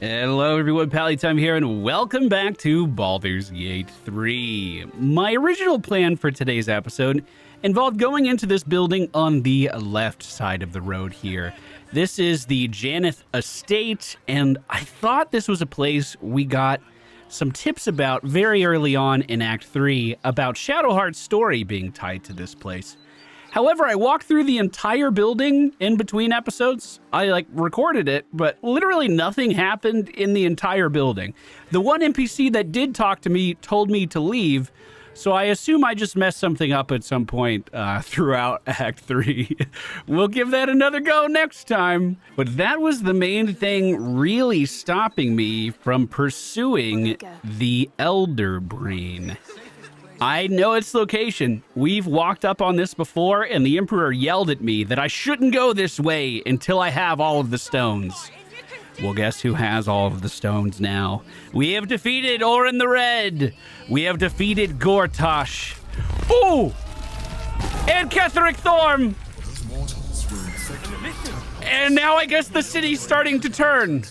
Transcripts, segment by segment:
Hello everyone, Pallytime here, and welcome back to Baldur's Gate 3. My original plan for today's episode involved going into this building on the left side of the road here. This is the Janeth Estate, and I thought this was a place we got some tips about very early on in Act 3 about Shadowheart's story being tied to this place. However, I walked through the entire building in between episodes. I recorded it, but literally nothing happened in the entire building. The one NPC that did talk to me told me to leave, so I assume I just messed something up at some point throughout Act 3. We'll give that another go next time. But that was the main thing really stopping me from pursuing the Elder Brain. I know its location. We've walked up on this before, and the Emperor yelled at me that I shouldn't go this way until I have all of the stones. Well, guess who has all of the stones now? We have defeated Orin the Red. We have defeated Gortash. Ooh! And Ketheric Thorm! And now I guess the city's starting to turn.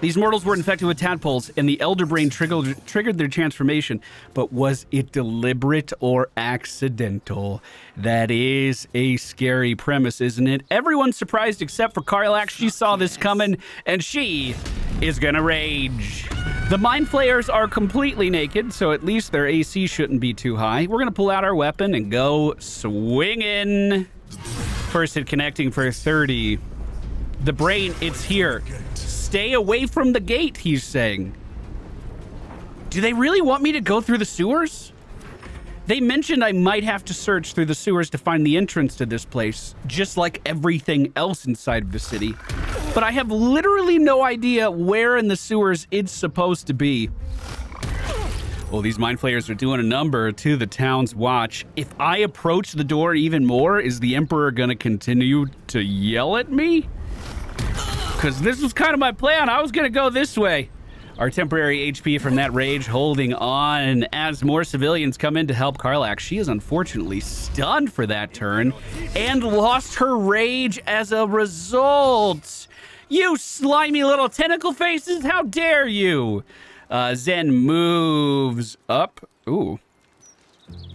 These mortals were infected with tadpoles, and the Elder Brain triggered their transformation. But was it deliberate or accidental? That is a scary premise, isn't it? Everyone's surprised except for Karlach. She saw this coming, and she is gonna rage. The Mind Flayers are completely naked, so at least their AC shouldn't be too high. We're gonna pull out our weapon and go swinging. First hit connecting for 30. The brain, it's here. Stay away from the gate, he's saying. Do they really want me to go through the sewers? They mentioned I might have to search through the sewers to find the entrance to this place, just like everything else inside of the city. But I have literally no idea where in the sewers it's supposed to be. Well, these Mind Flayers are doing a number to the town's watch. If I approach the door even more, is the Emperor gonna continue to yell at me? Because this was kind of my plan. I was going to go this way. Our temporary HP from that rage holding on as more civilians come in to help Karlach. She is unfortunately stunned for that turn and lost her rage as a result. You slimy little tentacle faces, how dare you? Zen moves up. Ooh.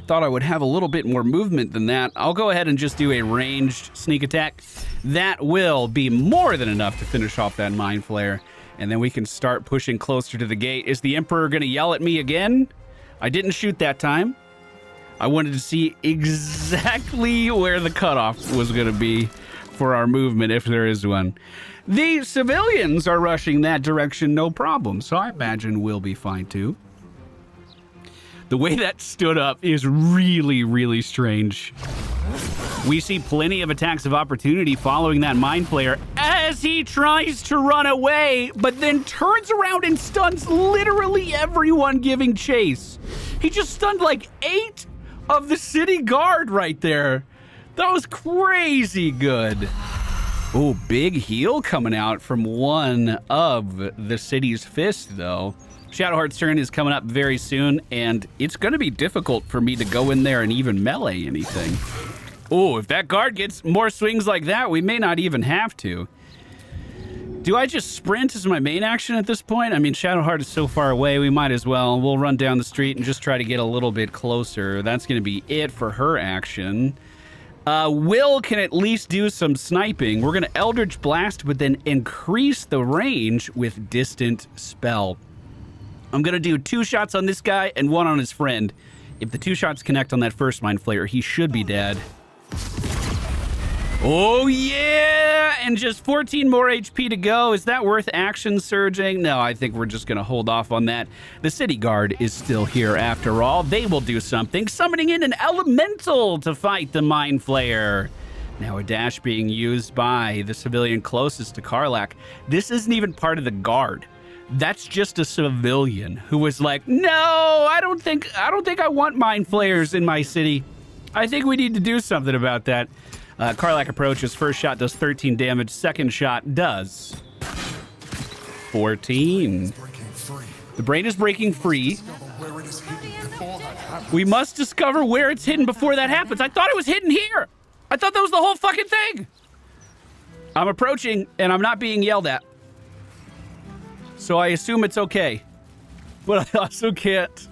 Thought I would have a little bit more movement than that. I'll go ahead and just do a ranged sneak attack. That will be more than enough to finish off that Mind Flayer. And then we can start pushing closer to the gate. Is the Emperor going to yell at me again? I didn't shoot that time. I wanted to see exactly where the cutoff was going to be for our movement, if there is one. The civilians are rushing that direction, no problem. So I imagine we'll be fine too. The way that stood up is really, really strange. We see plenty of attacks of opportunity following that Mind Flayer as he tries to run away, but then turns around and stuns literally everyone giving chase. He just stunned like 8 of the city guard right there. That was crazy good. Oh, big heal coming out from one of the city's fists, though. Shadowheart's turn is coming up very soon, and it's going to be difficult for me to go in there and even melee anything. Oh, if that guard gets more swings like that, we may not even have to. Do I just sprint as my main action at this point? I mean, Shadowheart is so far away, we might as well. We'll run down the street and just try to get a little bit closer. That's going to be it for her action. Will can at least do some sniping. We're going to Eldritch Blast, but then increase the range with Distant Spell. I'm going to do 2 shots on this guy and 1 on his friend. If the 2 shots connect on that first Mind Flayer, he should be dead. Oh, yeah! And just 14 more HP to go. Is that worth action surging? No, I think we're just going to hold off on that. The city guard is still here after all. They will do something, summoning in an elemental to fight the Mind Flayer. Now a dash being used by the civilian closest to Karlach. This isn't even part of the guard. That's just a civilian who was like, no, I don't think I want Mind Flayers in my city. I think we need to do something about that. Karlach approaches. First shot does 13 damage. Second shot does 14. The brain is breaking free. We must discover where it's hidden before that happens. I thought it was hidden here. I thought that was the whole fucking thing. I'm approaching, and I'm not being yelled at. So I assume it's okay. But I also can't...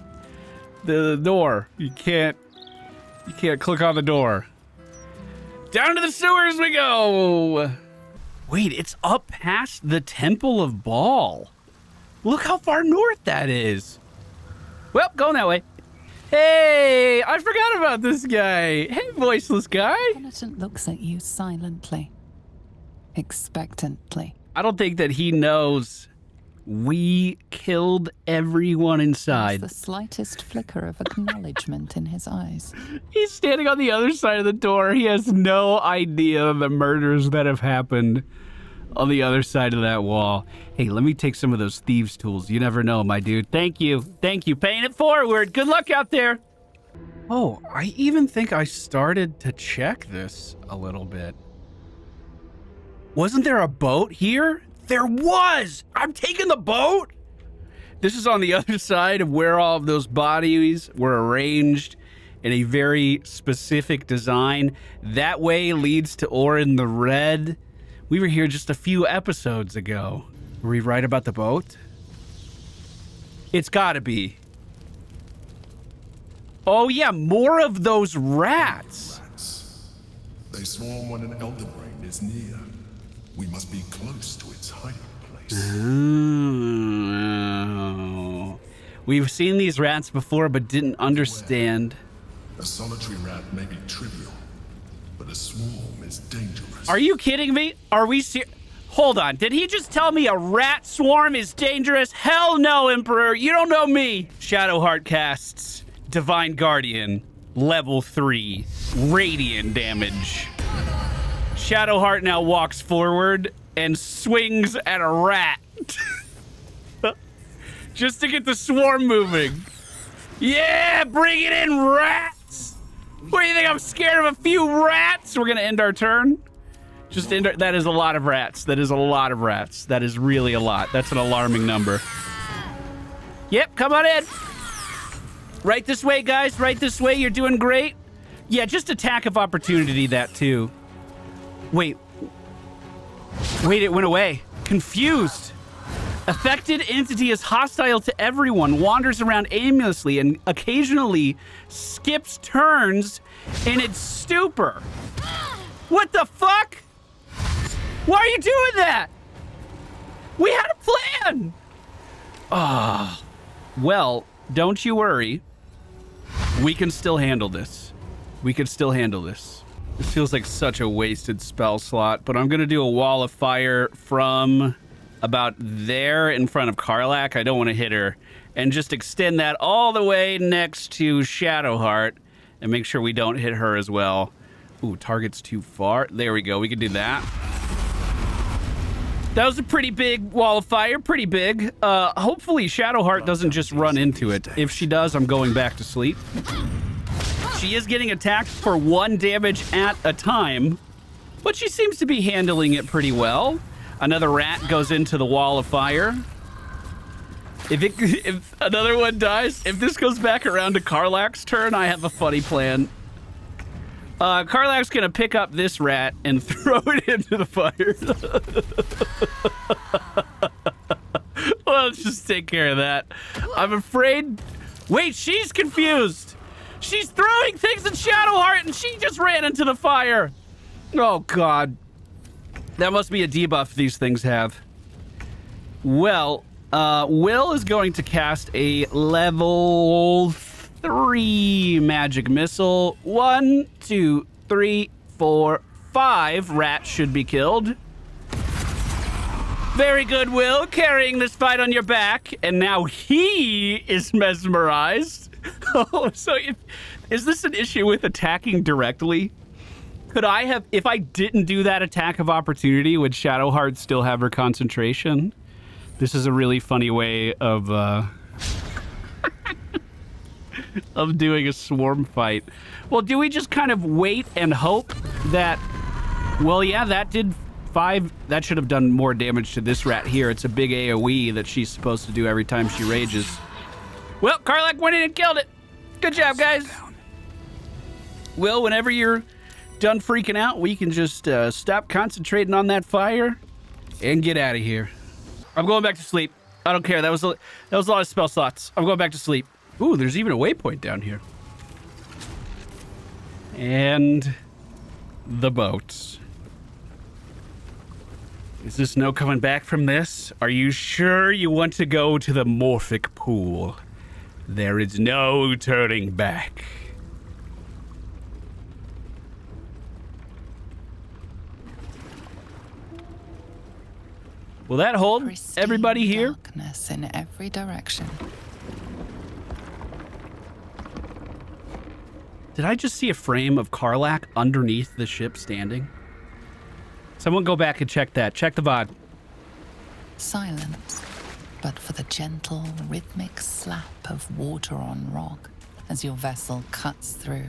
The door. You can't click on the door. Down to the sewers we go! Wait, it's up past the Temple of Baal. Look how far north that is. Well, going that way. Hey, I forgot about this guy. Hey, voiceless guy. Penitent looks at you silently, expectantly. I don't think that he knows we killed everyone inside. There's the slightest flicker of acknowledgement in his eyes. He's standing on the other side of the door. He has no idea of the murders that have happened on the other side of that wall. Hey, let me take some of those thieves' tools. You never know, my dude. Thank you. Thank you. Paying it forward. Good luck out there. Oh, I even think I started to check this a little bit. Wasn't there a boat here? There was! I'm taking the boat! This is on the other side of where all of those bodies were arranged in a very specific design. That way leads to Orin the Red. We were here just a few episodes ago. Were we right about the boat? It's gotta be. Oh yeah, more of those rats. They swarm when an elder brain is near. We must be close to its hiding place. Oh. We've seen these rats before, but didn't understand. A solitary rat may be trivial, but a swarm is dangerous. Are you kidding me? Are we serious? Hold on. Did he just tell me a rat swarm is dangerous? Hell no, Emperor. You don't know me. Shadowheart casts Divine Guardian, level 3, radiant damage. Shadowheart now walks forward and swings at a rat. Just to get the swarm moving. Yeah, bring it in, rats! What do you think, I'm scared of a few rats? We're gonna end our turn. Just end our, that is a lot of rats. That is a lot of rats. That is really a lot. That's an alarming number. Yep, come on in. Right this way, guys, right this way. You're doing great. Yeah, just attack of opportunity that too. Wait, it went away. Confused. Affected entity is hostile to everyone, wanders around aimlessly, and occasionally skips turns in its stupor. What the fuck? Why are you doing that? We had a plan. Ah, well, don't you worry. We can still handle this. We can still handle this. This feels like such a wasted spell slot, but I'm going to do a wall of fire from about there in front of Karlach. I don't want to hit her. And just extend that all the way next to Shadowheart and make sure we don't hit her as well. Ooh, target's too far. There we go. We can do that. That was a pretty big wall of fire. Pretty big. Hopefully Shadowheart doesn't just run into it. If she does, I'm going back to sleep. She is getting attacked for 1 damage at a time, but she seems to be handling it pretty well. Another rat goes into the wall of fire. If another one dies, if this goes back around to Karlach's turn, I have a funny plan. Karlach's gonna pick up this rat and throw it into the fire. Well, let's just take care of that. I'm afraid... Wait, she's confused. She's throwing things at Shadowheart and she just ran into the fire. Oh, God. That must be a debuff these things have. Well, Will is going to cast a level 3 magic missile. 1, 2, 3, 4, 5 rats should be killed. Very good, Will, carrying this fight on your back. And now he is mesmerized. Oh, so is this an issue with attacking directly? Could I have, if I didn't do that attack of opportunity, would Shadowheart still have her concentration? This is a really funny way of of doing a swarm fight. Well, do we just kind of wait and hope that, well, yeah, that did 5, that should have done more damage to this rat here. It's a big AoE that she's supposed to do every time she rages. Well, Karlach went in and killed it. Good job, guys. Will, whenever you're done freaking out, we can just stop concentrating on that fire and get out of here. I'm going back to sleep. I don't care. That was a lot of spell slots. I'm going back to sleep. Ooh, there's even a waypoint down here. And the boat. Is this no coming back from this? Are you sure you want to go to the morphic pool? There is no turning back. Will that hold Pristine everybody here? Darkness in every direction. Did I just see a frame of Karlach underneath the ship standing? Someone go back and check that. Check the VOD. Silence, but for the gentle, rhythmic slap of water on rock as your vessel cuts through.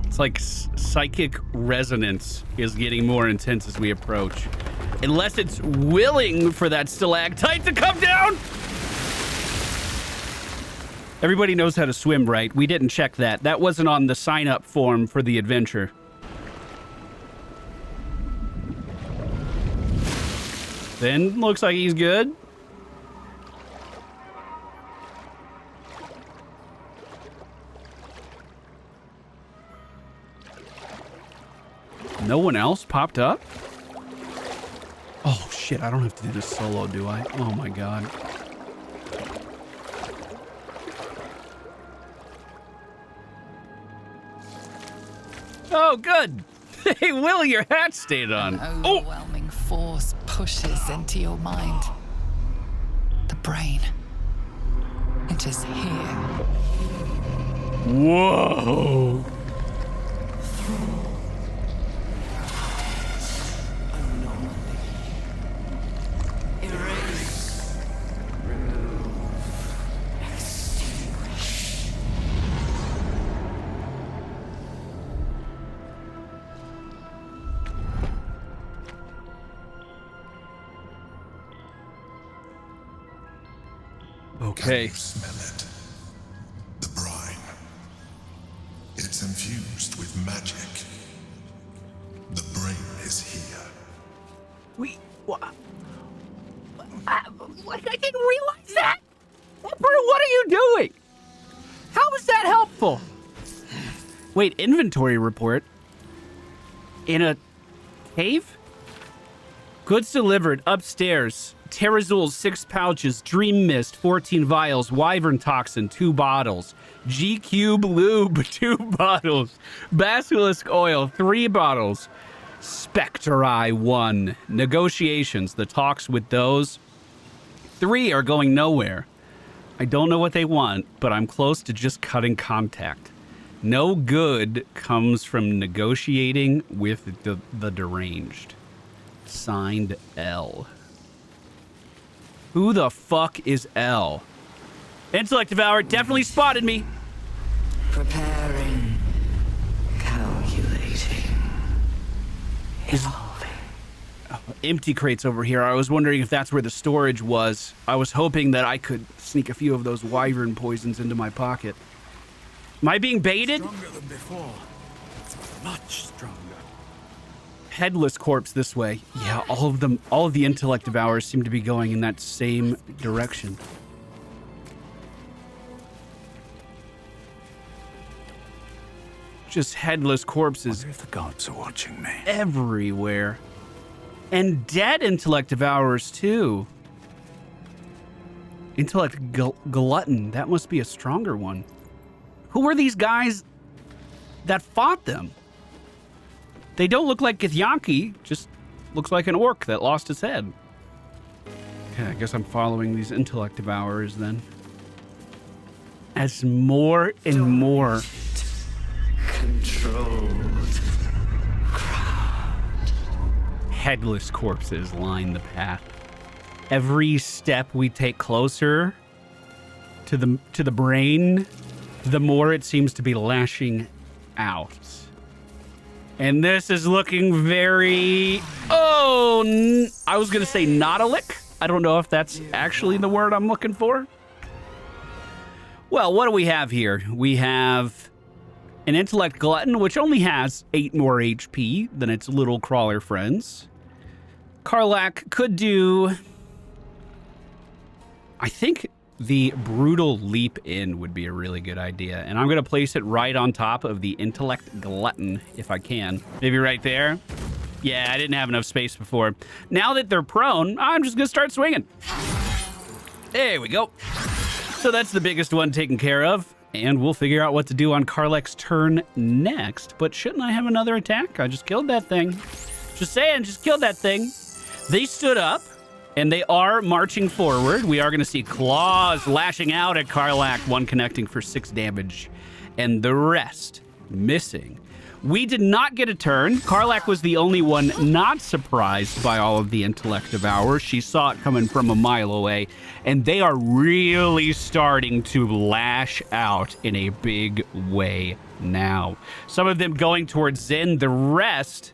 It's like psychic resonance is getting more intense as we approach. Unless it's willing for that stalactite to come down. Everybody knows how to swim, right? We didn't check that. That wasn't on the sign-up form for the adventure. Then looks like he's good. No one else popped up? Oh, shit. I don't have to do this solo, do I? Oh, my God. Oh, good. Hey, Will, your hat stayed on. An overwhelming force pushes into your mind. The brain. It is here. Whoa. Okay. Can you smell it? The brine. It's infused with magic. The brain is here. What? I didn't realize that. What are you doing? How is that helpful? Wait, inventory report. In a cave? Goods delivered upstairs. Terrazul's 6 pouches, Dream Mist, 14 vials, Wyvern Toxin, 2 bottles, G-Cube Lube, 2 bottles, Basilisk Oil, 3 bottles, Spectre 1. Negotiations, the talks with those 3 are going nowhere. I don't know what they want, but I'm close to just cutting contact. No good comes from negotiating with the deranged. Signed, L. Who the fuck is L? Intellect Devourer definitely spotted me. Preparing. Calculating. Evolving. Empty crates over here. I was wondering if that's where the storage was. I was hoping that I could sneak a few of those wyvern poisons into my pocket. Am I being baited? Stronger than before. Much stronger. Headless corpse this way. Yeah, all of the intellect devourers seem to be going in that same direction. Just headless corpses. Wonder if the gods are watching me. Everywhere. And dead intellect devourers too. Intellect glutton. That must be a stronger one. Who were these guys that fought them? They don't look like Githyanki, just looks like an orc that lost his head. Okay, I guess I'm following these intellect devourers then. As more and more Controlled. headless corpses line the path. Every step we take closer to the brain, the more it seems to be lashing out. And this is looking very... I was going to say Nautilic. I don't know if that's actually the word I'm looking for. Well, what do we have here? We have an intellect glutton, which only has 8 more HP than its little crawler friends. Karlach could do... I think the brutal leap in would be a really good idea. And I'm going to place it right on top of the intellect glutton, if I can. Maybe right there. Yeah, I didn't have enough space before. Now that they're prone, I'm just going to start swinging. There we go. So that's the biggest one taken care of. And we'll figure out what to do on Karlach's turn next. But shouldn't I have another attack? I just killed that thing. Just saying, just killed that thing. They stood up, and they are marching forward. We are going to see claws lashing out at Karlach, one connecting for 6 damage, and the rest missing. We did not get a turn. Karlach was the only one not surprised by all of the intellect devourers. She saw it coming from a mile away, and they are really starting to lash out in a big way now. Some of them going towards Zen, the rest...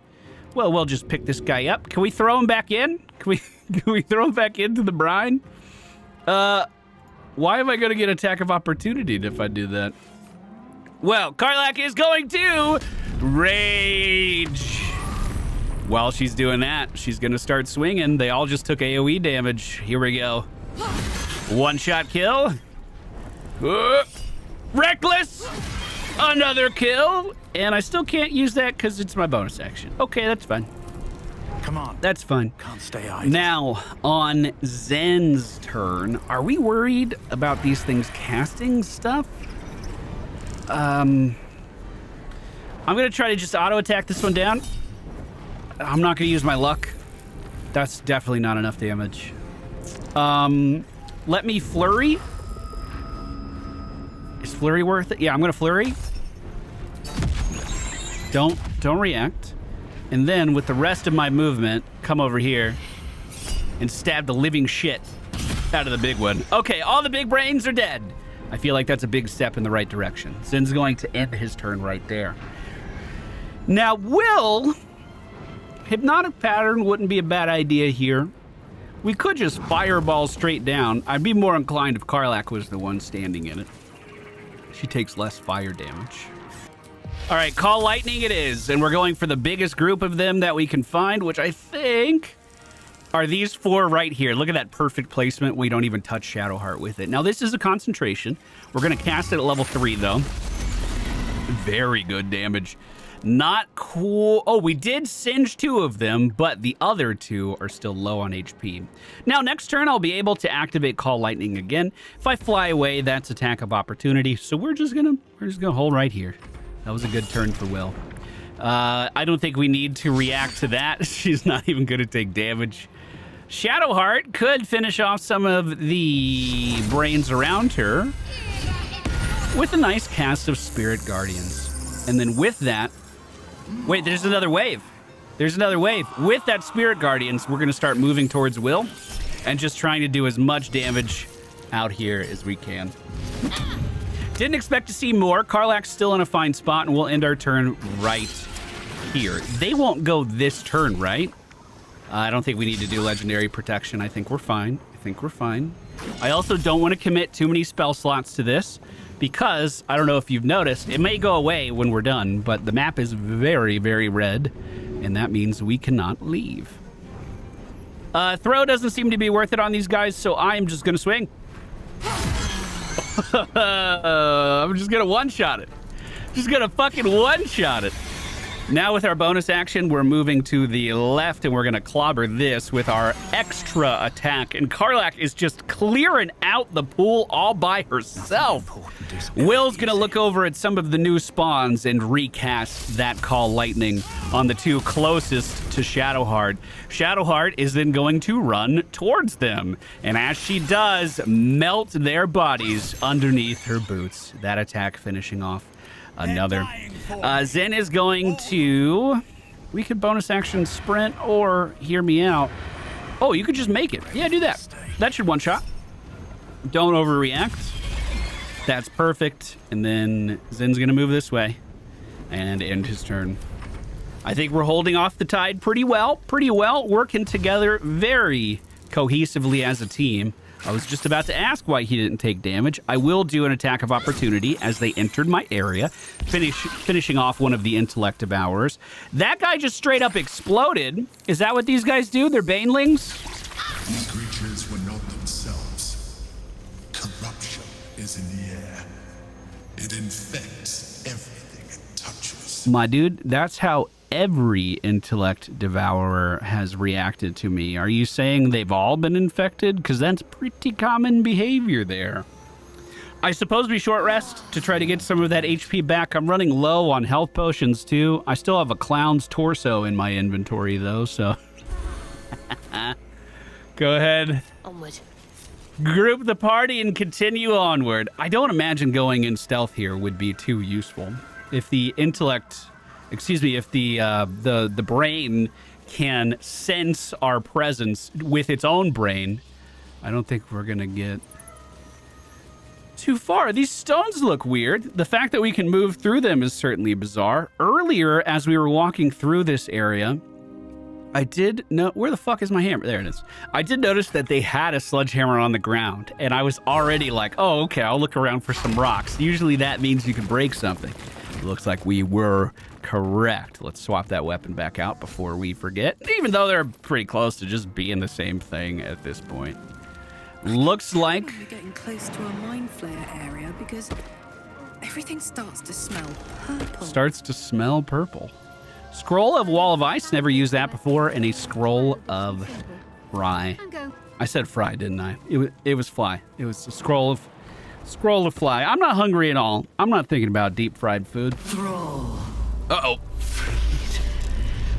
Well, we'll just pick this guy up. Can we throw him back in? Can we throw him back into the brine? Why am I going to get attack of opportunity if I do that? Well, Karlach is going to rage. While she's doing that, she's going to start swinging. They all just took AoE damage. Here we go. One-shot kill. Reckless. Another kill. And I still can't use that because it's my bonus action. Okay, that's fine. Come on. That's fine. Can't stay idle. Now, on Zen's turn, are we worried about these things casting stuff? I'm going to try to just auto-attack this one down. I'm not going to use my luck. That's definitely not enough damage. Let me flurry. Is flurry worth it? Yeah, I'm going to flurry. Don't react. And then with the rest of my movement, come over here and stab the living shit out of the big one. Okay, all the big brains are dead. I feel like that's a big step in the right direction. Zen's going to end his turn right there. Now, Hypnotic Pattern wouldn't be a bad idea here. We could just fireball straight down. I'd be more inclined if Karlach was the one standing in it. She takes less fire damage. All right, call lightning it is. And we're going for the biggest group of them that we can find, which I think are these 4 right here. Look at that perfect placement. We don't even touch Shadowheart with it. Now, this is a concentration. We're going to cast it at level 3, though. Very good damage. Not cool. Oh, we did singe 2 of them, but the other 2 are still low on HP. Now, next turn, I'll be able to activate Call Lightning again. If I fly away, that's attack of opportunity. So we're just gonna hold right here. That was a good turn for Will. I don't think we need to react to that. She's not even going to take damage. Shadowheart could finish off some of the brains around her with a nice cast of Spirit Guardians. And then with that... Wait, there's another wave. There's another wave. With that Spirit Guardians, we're going to start moving towards Will and just trying to do as much damage out here as we can. Didn't expect to see more. Karlach's still in a fine spot, and we'll end our turn right here. They won't go this turn, right? I don't think we need to do Legendary Protection. I think we're fine. I also don't want to commit too many spell slots to this because, I don't know if you've noticed, it may go away when we're done, but the map is very, very red, and that means we cannot leave. Throw doesn't seem to be worth it on these guys, so I'm just going to swing. I'm just gonna one-shot it. Just gonna fucking one-shot it. Now with our bonus action, we're moving to the left and we're gonna clobber this with our extra attack. And Karlach is just clearing out the pool all by herself. Will's gonna look over at some of the new spawns and recast that Call Lightning on the 2 closest to Shadowheart. Shadowheart is then going to run towards them. And as she does, melt their bodies underneath her boots. That attack finishing off another. Zen is going to... We could bonus action sprint or hear me out. Oh, you could just make it. Yeah, do that. That should one-shot. Don't overreact. That's perfect. And then Zen's going to move this way and end his turn. I think we're holding off the tide pretty well. Working together very cohesively as a team. I was just about to ask why he didn't take damage. I will do an attack of opportunity as they entered my area, finishing off one of the intellect devourers. That guy just straight up exploded. Is that what these guys do? They're banelings? These creatures were not themselves. Corruption is in the air. It infects everything it touches. My dude, that's how every intellect devourer has reacted to me. Are you saying they've all been infected? Because that's pretty common behavior there. I suppose we short rest to try to get some of that HP back. I'm running low on health potions too. I still have a clown's torso in my inventory though, so go ahead. Onward. Group the party and continue onward. I don't imagine going in stealth here would be too useful. If the if the brain can sense our presence with its own brain, I don't think we're gonna get too far. These stones look weird. The fact that we can move through them is certainly bizarre. Earlier, as we were walking through this area, I did know... Where the fuck is my hammer? There it is. I did notice that they had a sledgehammer on the ground, and I was already like, oh, okay, I'll look around for some rocks. Usually that means you can break something. It looks like we were correct. Let's swap that weapon back out before we forget, even though they're pretty close to just being the same thing at this point. Looks like... We're getting close to a mind flare area because everything starts to smell purple. Starts to smell purple. Scroll of Wall of Ice, never used that before, and a scroll of fry. I said fry, didn't I? It was fly. It was a scroll of fly. I'm not hungry at all. I'm not thinking about deep fried food. Thrall. Uh-oh.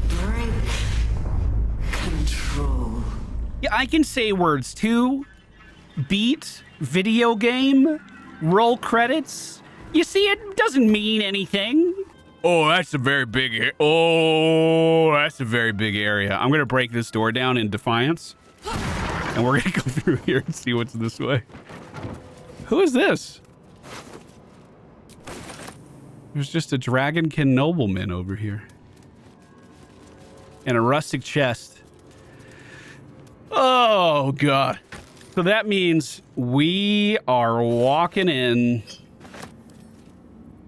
Break. Control. Yeah, I can say words too. Beat, video game, roll credits. You see, it doesn't mean anything. Oh, that's a very big area. Oh, that's a very big area. I'm going to break this door down in defiance. And we're going to go through here and see what's this way. Who is this? There's just a dragonkin nobleman over here. And a rustic chest. Oh, God. So that means we are walking in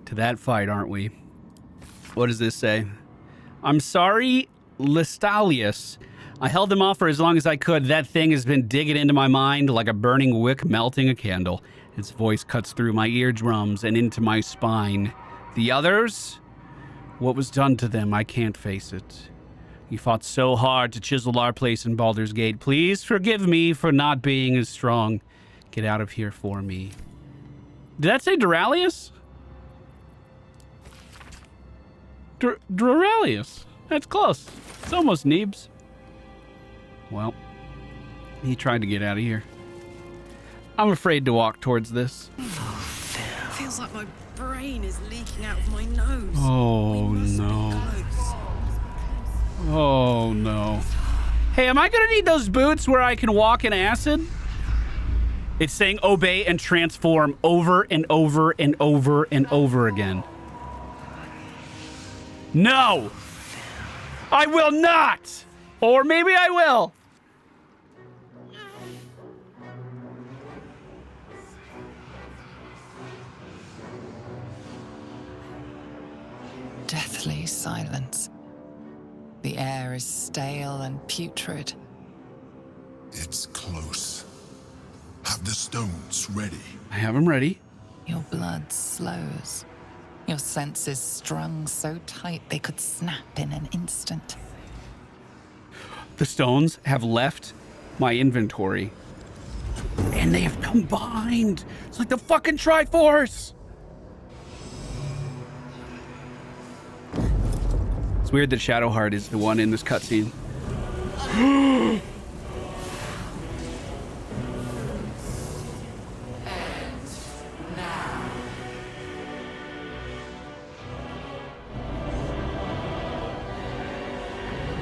to that fight, aren't we? What does this say? I'm sorry, Lestalius. I held them off for as long as I could. That thing has been digging into my mind like a burning wick melting a candle. Its voice cuts through my eardrums and into my spine. The others? What was done to them, I can't face it. You fought so hard to chisel our place in Baldur's Gate. Please forgive me for not being as strong. Get out of here for me. Did that say Duralius? Duralius. That's close. It's almost Neebs. Well, he tried to get out of here. I'm afraid to walk towards this. Feels like my brain is leaking out of my nose. Oh, no. Oh, no. Hey, am I going to need those boots where I can walk in acid? It's saying obey and transform over and over and over and over again. No! I will not! Or maybe I will. Deathly silence. The air is stale and putrid. It's close. Have the stones ready. I have them ready. Your blood slows. Your senses strung so tight they could snap in an instant. The stones have left my inventory. And they have combined. It's like the fucking Triforce. It's weird that Shadowheart is the one in this cutscene.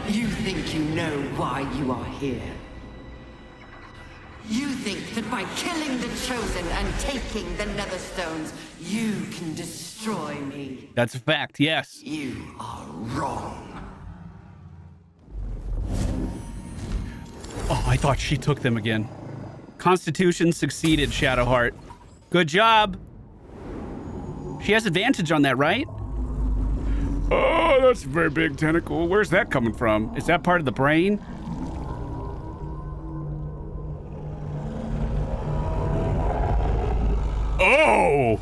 You think you know why you are here? You think that by killing the Chosen and taking the Netherstones, you can destroy me? That's a fact, yes. You are wrong. Oh, I thought she took them again. Constitution succeeded, Shadowheart. Good job. She has advantage on that, right? Oh, that's a very big tentacle. Where's that coming from? Is that part of the brain? Oh!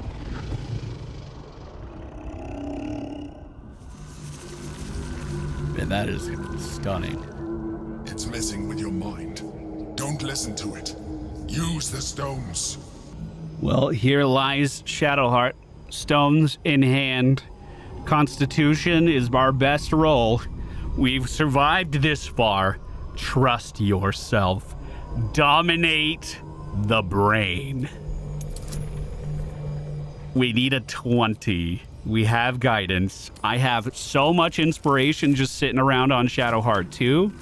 Man, that is stunning. It's messing with your mind. Don't listen to it. Use the stones. Well, here lies Shadowheart. Stones in hand. Constitution is our best roll. We've survived this far. Trust yourself. Dominate the brain. We need a 20. We have guidance. I have so much inspiration just sitting around on Shadowheart 2.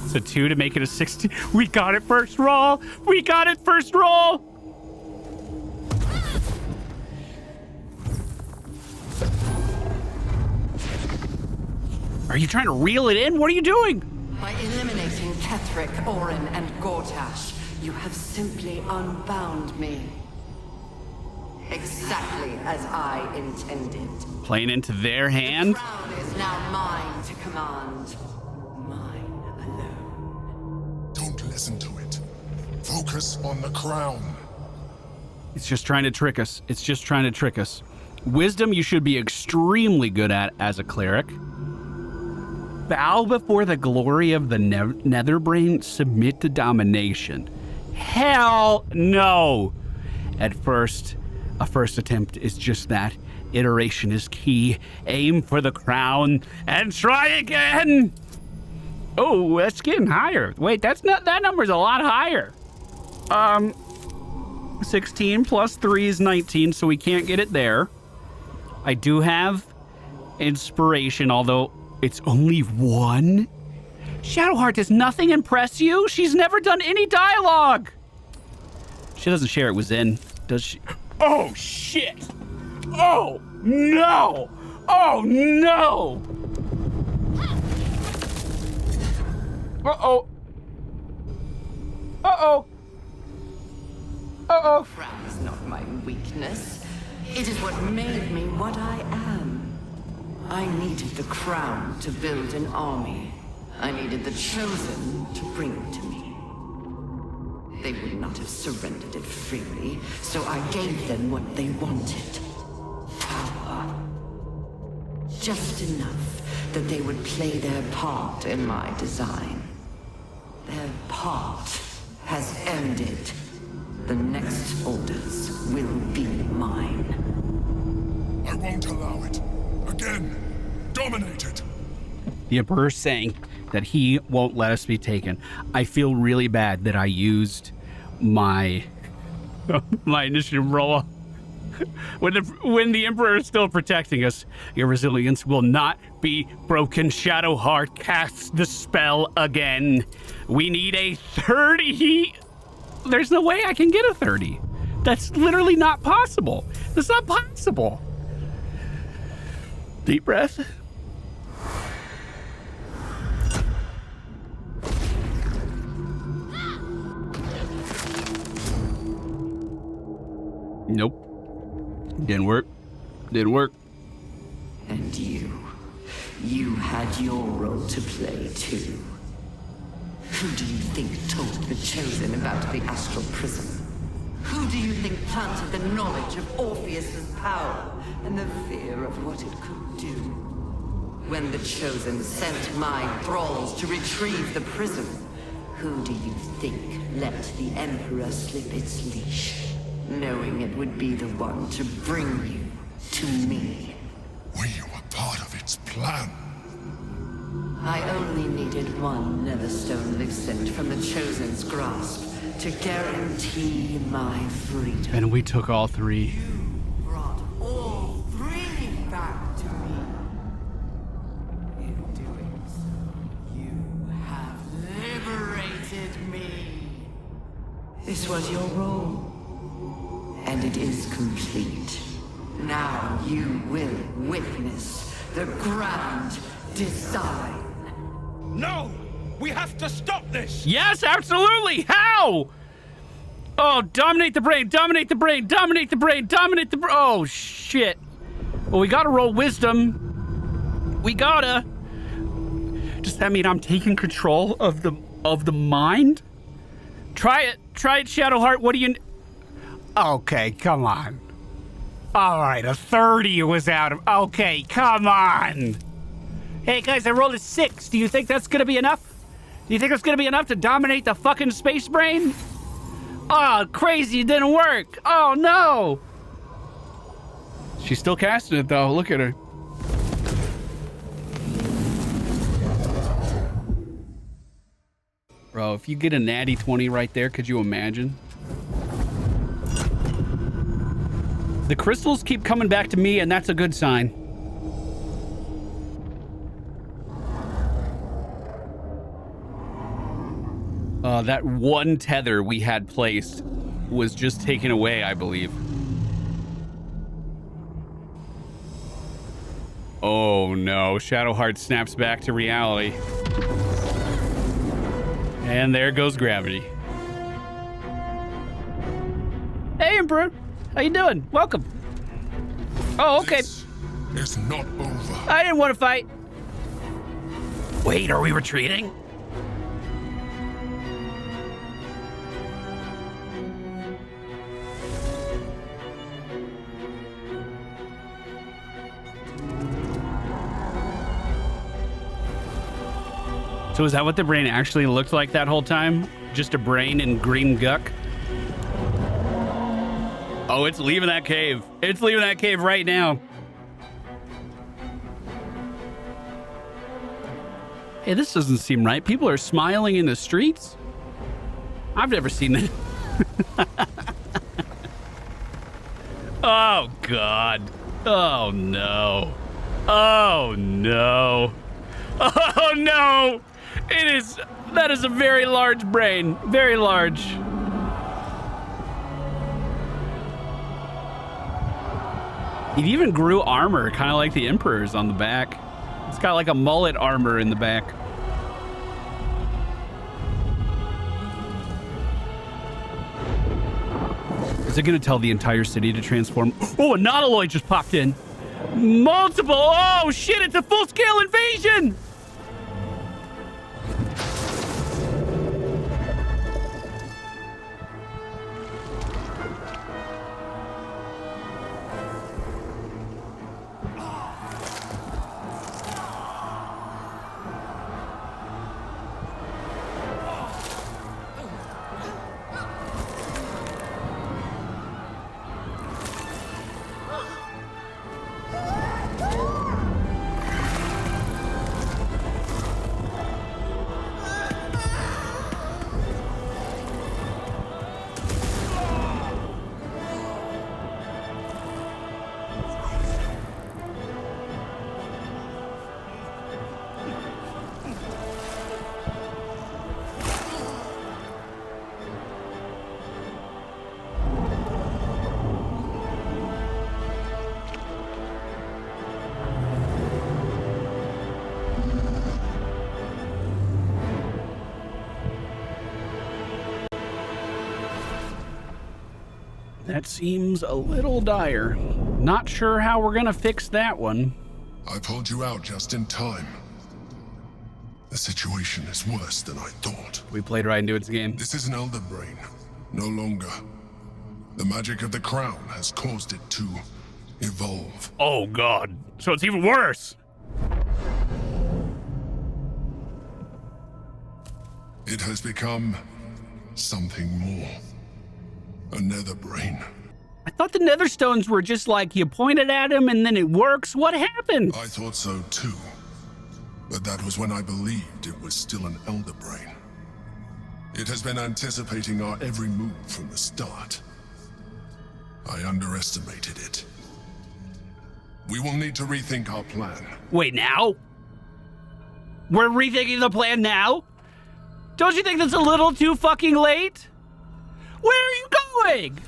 It's a 2 to make it a 16. We got it first roll. We got it first roll. Are you trying to reel it in? What are you doing? By eliminating Ketheric, Orin, and Gortash, you have simply unbound me. Exactly as I intended. Playing into their hand? The crown is now mine to command. Mine alone. Don't listen to it. Focus on the crown. It's just trying to trick us. It's just trying to trick us. Wisdom you should be extremely good at as a cleric. Bow before the glory of the Netherbrain, submit to domination. Hell no! At first, a first attempt is just that. Iteration is key. Aim for the crown and try again! Oh, that's getting higher. Wait, that number's a lot higher. 16 plus 3 is 19, so we can't get it there. I do have inspiration, although it's only 1. Shadowheart, does nothing impress you? She's never done any dialogue. She doesn't share it with Zen, does she? Oh, shit. Oh, no. Oh, no. Uh-oh. Uh-oh. Uh-oh. Crown is not my weakness. It is what made me what I am. I needed the crown to build an army. I needed the chosen to bring it to me. They would not have surrendered it freely, so I gave them what they wanted. Power. Just enough that they would play their part in my design. Their part has ended. The next orders will be mine. I won't allow it. Again, dominate it. The Emperor's saying that he won't let us be taken. I feel really bad that I used my initiative roll when the Emperor is still protecting us. Your resilience will not be broken. Shadowheart casts the spell again. We need a 30. There's no way I can get a 30. That's literally not possible. That's not possible. Deep breath. Nope. Didn't work. Didn't work. And you had your role to play too. Who do you think told the Chosen about the astral prism? Who do you think planted the knowledge of Orpheus's power and the fear of what it could do? When the Chosen sent my thralls to retrieve the prism, who do you think let the Emperor slip its leash, knowing it would be the one to bring you to me? We were part of its plan. I only needed one Netherstone loosened from the Chosen's grasp to guarantee my freedom. And we took all 3. Brought all 3 back to me. In doing so, you have liberated me. This was your role, and it is complete. Now you will witness the grand design. No! We have to stop this! Yes, absolutely. How? Oh, dominate the brain, dominate the brain, dominate the brain, dominate the brain. Oh, shit. Well, we gotta roll wisdom. We gotta. Does that mean I'm taking control of the mind? Try it, Shadowheart. What do you... Okay, come on. All right, a 30 was out of... Okay, come on. Hey, guys, I rolled a 6. Do you think that's gonna be enough? Do you think it's gonna be enough to dominate the fucking space brain? Oh, crazy, it didn't work. Oh, no. She's still casting it, though. Look at her. Bro, if you get a natty 20 right there, could you imagine? The crystals keep coming back to me, and that's a good sign. That one tether we had placed was just taken away, I believe. Oh no, Shadowheart snaps back to reality. And there goes gravity. Hey, Emperor. How you doing? Welcome. Oh, okay. It's not over. I didn't want to fight. Wait, are we retreating? So is that what the brain actually looked like that whole time? Just a brain in green guck? Oh, it's leaving that cave. It's leaving that cave right now. Hey, this doesn't seem right. People are smiling in the streets? I've never seen it. Oh, God. Oh, no. Oh, no. Oh, no. That is a very large brain. Very large. It even grew armor, kind of like the Emperor's on the back. It's got like a mullet armor in the back. Is it going to tell the entire city to transform? Oh, a nautiloid just popped in. Multiple. Oh, shit, it's a full-scale invasion. That seems a little dire. Not sure how we're gonna fix that one. I pulled you out just in time. The situation is worse than I thought. We played right into its game. This is an elder brain. No longer. The magic of the crown has caused it to evolve. Oh, God. So it's even worse. It has become something more. A nether brain. I thought the nether stones were just like you pointed at him and then it works. What happened? I thought so too. But that was when I believed it was still an elder brain. It has been anticipating our every move from the start. I underestimated it. We will need to rethink our plan. Wait, now? We're rethinking the plan now? Don't you think that's a little too fucking late? Where are you going?